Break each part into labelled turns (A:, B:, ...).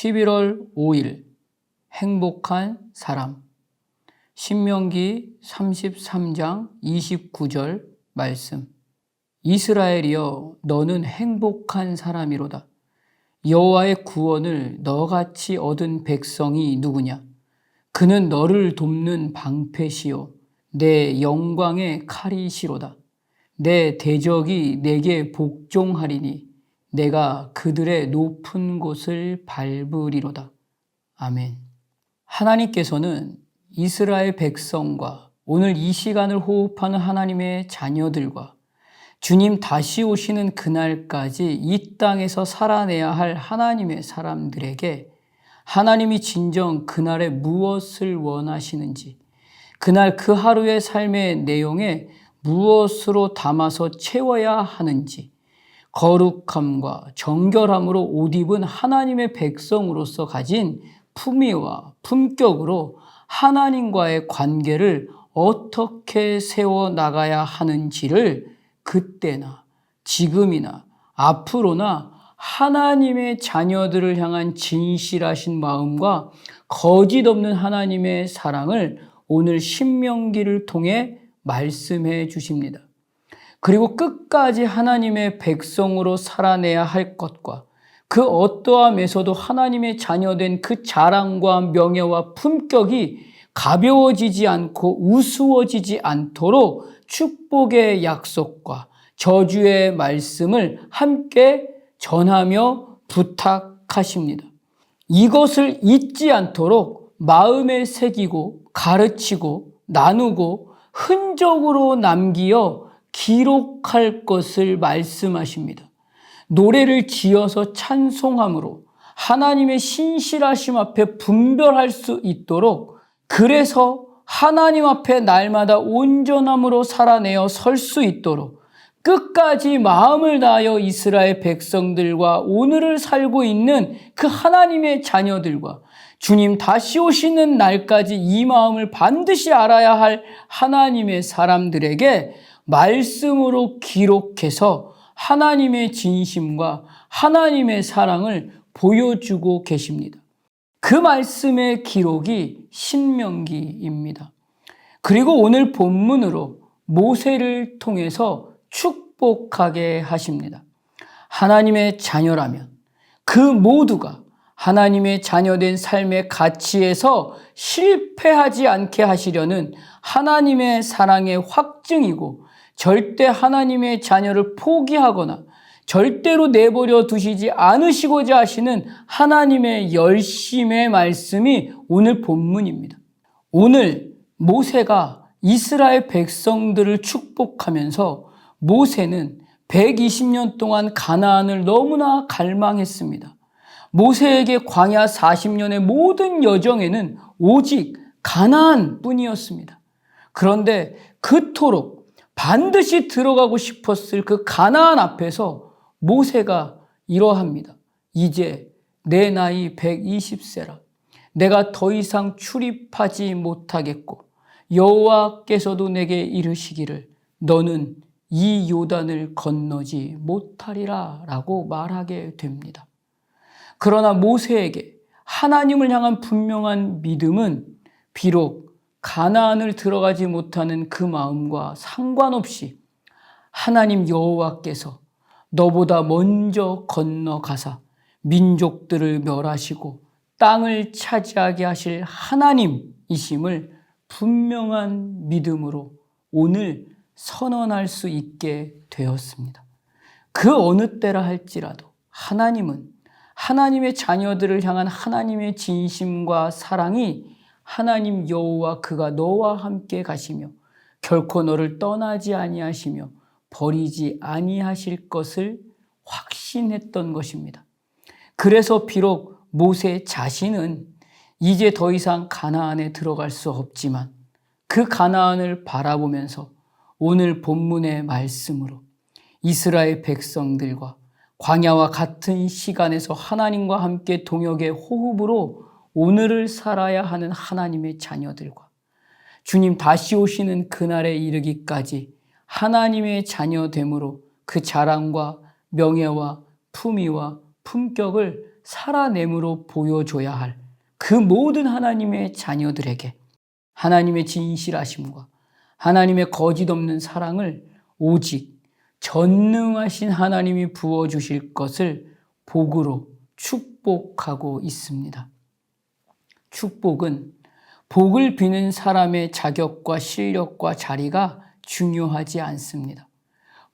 A: 11월 5일 행복한 사람. 신명기 33장 29절 말씀. 이스라엘이여, 너는 행복한 사람이로다. 여호와의 구원을 너같이 얻은 백성이 누구냐? 그는 너를 돕는 방패시요 내 영광의 칼이시로다. 내 대적이 내게 복종하리니 내가 그들의 높은 곳을 밟으리로다. 아멘. 하나님께서는 이스라엘 백성과 오늘 이 시간을 호흡하는 하나님의 자녀들과 주님 다시 오시는 그날까지 이 땅에서 살아내야 할 하나님의 사람들에게 하나님이 진정 그날에 무엇을 원하시는지, 그날 그 하루의 삶의 내용에 무엇으로 담아서 채워야 하는지, 거룩함과 정결함으로 옷 입은 하나님의 백성으로서 가진 품위와 품격으로 하나님과의 관계를 어떻게 세워나가야 하는지를 그때나 지금이나 앞으로나 하나님의 자녀들을 향한 진실하신 마음과 거짓 없는 하나님의 사랑을 오늘 신명기를 통해 말씀해 주십니다. 그리고 끝까지 하나님의 백성으로 살아내야 할 것과 그 어떠함에서도 하나님의 자녀된 그 자랑과 명예와 품격이 가벼워지지 않고 우스워지지 않도록 축복의 약속과 저주의 말씀을 함께 전하며 부탁하십니다. 이것을 잊지 않도록 마음에 새기고 가르치고 나누고 흔적으로 남기어 기록할 것을 말씀하십니다. 노래를 지어서 찬송함으로 하나님의 신실하심 앞에 분별할 수 있도록, 그래서 하나님 앞에 날마다 온전함으로 살아내어 설 수 있도록 끝까지 마음을 다하여 이스라엘 백성들과 오늘을 살고 있는 그 하나님의 자녀들과 주님 다시 오시는 날까지 이 마음을 반드시 알아야 할 하나님의 사람들에게 말씀으로 기록해서 하나님의 진심과 하나님의 사랑을 보여주고 계십니다. 그 말씀의 기록이 신명기입니다. 그리고 오늘 본문으로 모세를 통해서 축복하게 하십니다. 하나님의 자녀라면 그 모두가 하나님의 자녀된 삶의 가치에서 실패하지 않게 하시려는 하나님의 사랑의 확증이고, 절대 하나님의 자녀를 포기하거나 절대로 내버려 두시지 않으시고자 하시는 하나님의 열심의 말씀이 오늘 본문입니다. 오늘 모세가 이스라엘 백성들을 축복하면서 모세는 120년 동안 가나안을 너무나 갈망했습니다. 모세에게 광야 40년의 모든 여정에는 오직 가나안 뿐이었습니다. 그런데 그토록 반드시 들어가고 싶었을 그 가나안 앞에서 모세가 이러합니다. 이제 내 나이 120세라. 내가 더 이상 출입하지 못하겠고 여호와께서도 내게 이르시기를 너는 이 요단을 건너지 못하리라 라고 말하게 됩니다. 그러나 모세에게 하나님을 향한 분명한 믿음은 비록 가나안을 들어가지 못하는 그 마음과 상관없이 하나님 여호와께서 너보다 먼저 건너가사 민족들을 멸하시고 땅을 차지하게 하실 하나님이심을 분명한 믿음으로 오늘 선언할 수 있게 되었습니다. 그 어느 때라 할지라도 하나님은 하나님의 자녀들을 향한 하나님의 진심과 사랑이 하나님 여호와 그가 너와 함께 가시며 결코 너를 떠나지 아니하시며 버리지 아니하실 것을 확신했던 것입니다. 그래서 비록 모세 자신은 이제 더 이상 가나안에 들어갈 수 없지만 그 가나안을 바라보면서 오늘 본문의 말씀으로 이스라엘 백성들과 광야와 같은 시간에서 하나님과 함께 동역의 호흡으로 오늘을 살아야 하는 하나님의 자녀들과 주님 다시 오시는 그날에 이르기까지 하나님의 자녀됨으로 그 자랑과 명예와 품위와 품격을 살아냄으로 보여줘야 할 그 모든 하나님의 자녀들에게 하나님의 진실하심과 하나님의 거짓 없는 사랑을 오직 전능하신 하나님이 부어주실 것을 복으로 축복하고 있습니다. 축복은 복을 비는 사람의 자격과 실력과 자리가 중요하지 않습니다.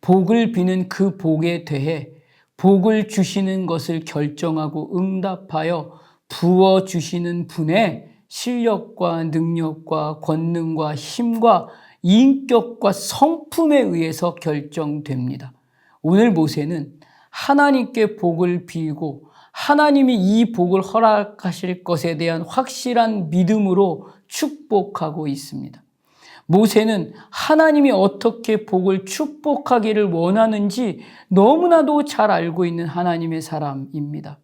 A: 복을 비는 그 복에 대해 복을 주시는 것을 결정하고 응답하여 부어주시는 분의 실력과 능력과 권능과 힘과 인격과 성품에 의해서 결정됩니다. 오늘 모세는 하나님께 복을 빌고 하나님이 이 복을 허락하실 것에 대한 확실한 믿음으로 축복하고 있습니다. 모세는 하나님이 어떻게 복을 축복하기를 원하는지 너무나도 잘 알고 있는 하나님의 사람입니다.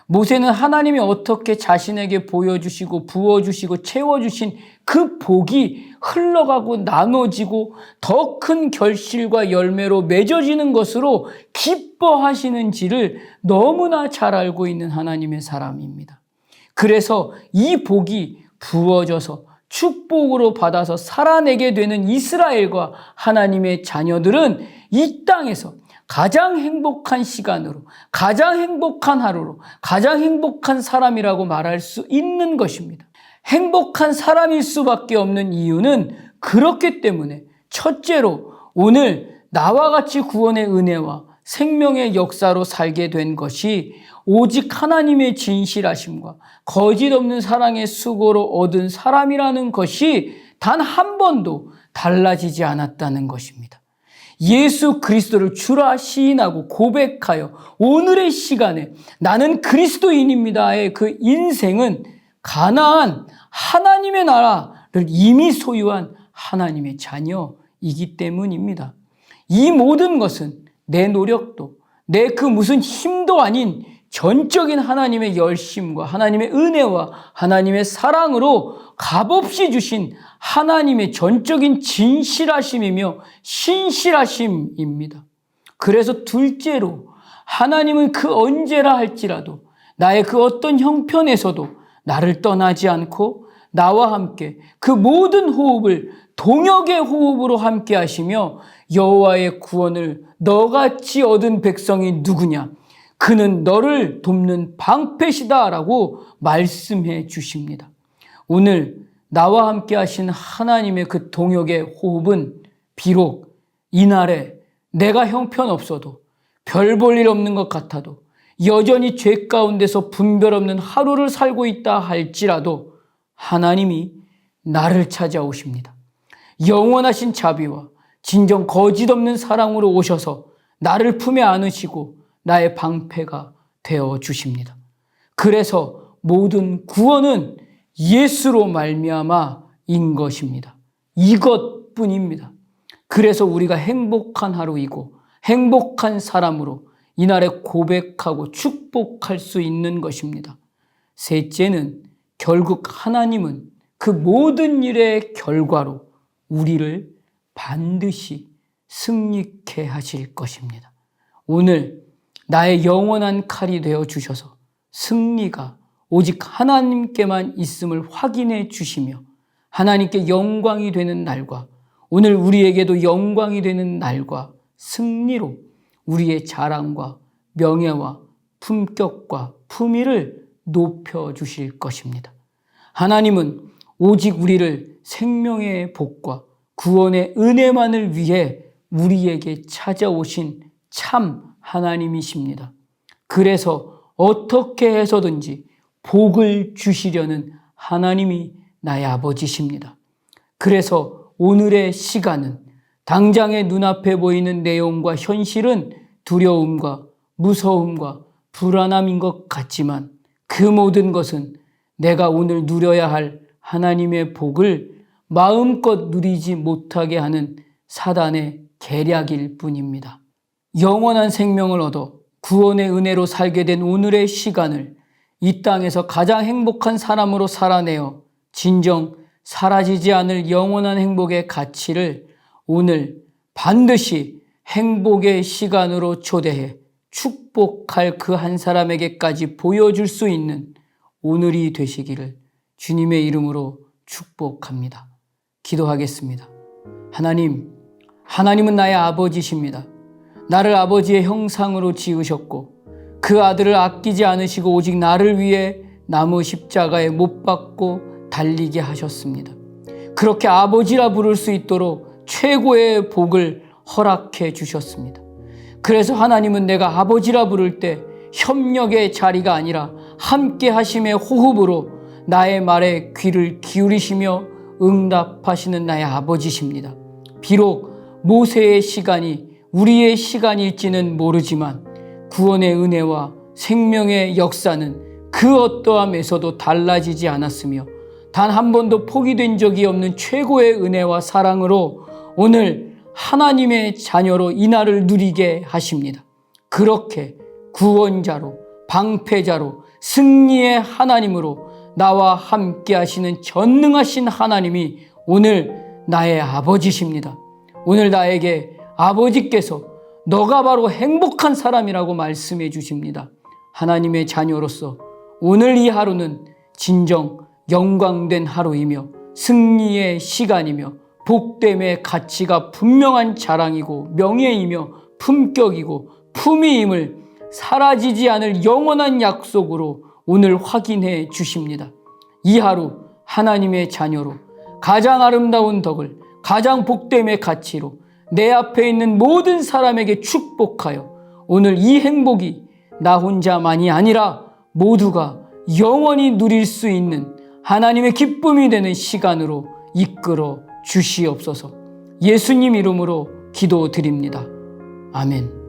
A: 모세는 하나님이 어떻게 자신에게 보여주시고 부어주시고 채워주신 그 복이 흘러가고 나눠지고 더 큰 결실과 열매로 맺어지는 것으로 기뻐하시는지를 너무나 잘 알고 있는 하나님의 사람입니다. 그래서 이 복이 부어져서 축복으로 받아서 살아내게 되는 이스라엘과 하나님의 자녀들은 이 땅에서 가장 행복한 시간으로, 가장 행복한 하루로, 가장 행복한 사람이라고 말할 수 있는 것입니다. 행복한 사람일 수밖에 없는 이유는 그렇기 때문에 첫째로 오늘 나와 같이 구원의 은혜와 생명의 역사로 살게 된 것이 오직 하나님의 진실하심과 거짓 없는 사랑의 수고로 얻은 사람이라는 것이 단 한 번도 달라지지 않았다는 것입니다. 예수 그리스도를 주라 시인하고 고백하여 오늘의 시간에 나는 그리스도인입니다의 그 인생은 가나안 하나님의 나라를 이미 소유한 하나님의 자녀이기 때문입니다. 이 모든 것은 내 노력도 내 그 무슨 힘도 아닌 전적인 하나님의 열심과 하나님의 은혜와 하나님의 사랑으로 값없이 주신 하나님의 전적인 진실하심이며 신실하심입니다. 그래서 둘째로 하나님은 그 언제라 할지라도 나의 그 어떤 형편에서도 나를 떠나지 않고 나와 함께 그 모든 호흡을 동역의 호흡으로 함께 하시며 여호와의 구원을 너같이 얻은 백성이 누구냐? 그는 너를 돕는 방패시다라고 말씀해 주십니다. 오늘 나와 함께 하신 하나님의 그 동역의 호흡은 비록 이날에 내가 형편없어도 별 볼 일 없는 것 같아도 여전히 죄 가운데서 분별 없는 하루를 살고 있다 할지라도 하나님이 나를 찾아오십니다. 영원하신 자비와 진정 거짓 없는 사랑으로 오셔서 나를 품에 안으시고 나의 방패가 되어 주십니다. 그래서 모든 구원은 예수로 말미암아인 것입니다. 이것뿐입니다. 그래서 우리가 행복한 하루이고 행복한 사람으로 이날에 고백하고 축복할 수 있는 것입니다. 셋째는 결국 하나님은 그 모든 일의 결과로 우리를 반드시 승리케 하실 것입니다. 오늘 나의 영원한 칼이 되어 주셔서 승리가 오직 하나님께만 있음을 확인해 주시며 하나님께 영광이 되는 날과 오늘 우리에게도 영광이 되는 날과 승리로 우리의 자랑과 명예와 품격과 품위를 높여주실 것입니다. 하나님은 오직 우리를 생명의 복과 구원의 은혜만을 위해 우리에게 찾아오신 참 하나님이십니다. 그래서 어떻게 해서든지 복을 주시려는 하나님이 나의 아버지십니다. 그래서 오늘의 시간은 당장의 눈앞에 보이는 내용과 현실은 두려움과 무서움과 불안함인 것 같지만 그 모든 것은 내가 오늘 누려야 할 하나님의 복을 마음껏 누리지 못하게 하는 사단의 계략일 뿐입니다. 영원한 생명을 얻어 구원의 은혜로 살게 된 오늘의 시간을 이 땅에서 가장 행복한 사람으로 살아내어 진정 사라지지 않을 영원한 행복의 가치를 오늘 반드시 행복의 시간으로 초대해 축복할 그 한 사람에게까지 보여줄 수 있는 오늘이 되시기를 주님의 이름으로 축복합니다. 기도하겠습니다. 하나님은 나의 아버지십니다. 나를 아버지의 형상으로 지으셨고 그 아들을 아끼지 않으시고 오직 나를 위해 나무 십자가에 못 박고 달리게 하셨습니다. 그렇게 아버지라 부를 수 있도록 최고의 복을 허락해 주셨습니다. 그래서 하나님은 내가 아버지라 부를 때 협력의 자리가 아니라 함께 하심의 호흡으로 나의 말에 귀를 기울이시며 응답하시는 나의 아버지십니다. 비록 모세의 시간이 우리의 시간일지는 모르지만 구원의 은혜와 생명의 역사는 그 어떠함에서도 달라지지 않았으며 단 한 번도 포기된 적이 없는 최고의 은혜와 사랑으로 오늘 하나님의 자녀로 이 날을 누리게 하십니다. 그렇게 구원자로, 방패자로, 승리의 하나님으로 나와 함께 하시는 전능하신 하나님이 오늘 나의 아버지십니다. 오늘 나에게 아버지께서 너가 바로 행복한 사람이라고 말씀해 주십니다. 하나님의 자녀로서 오늘 이 하루는 진정 영광된 하루이며 승리의 시간이며 복됨의 가치가 분명한 자랑이고 명예이며 품격이고 품위임을 사라지지 않을 영원한 약속으로 오늘 확인해 주십니다. 이 하루 하나님의 자녀로 가장 아름다운 덕을 가장 복됨의 가치로 내 앞에 있는 모든 사람에게 축복하여 오늘 이 행복이 나 혼자만이 아니라 모두가 영원히 누릴 수 있는 하나님의 기쁨이 되는 시간으로 이끌어 주시옵소서. 예수님 이름으로 기도드립니다. 아멘.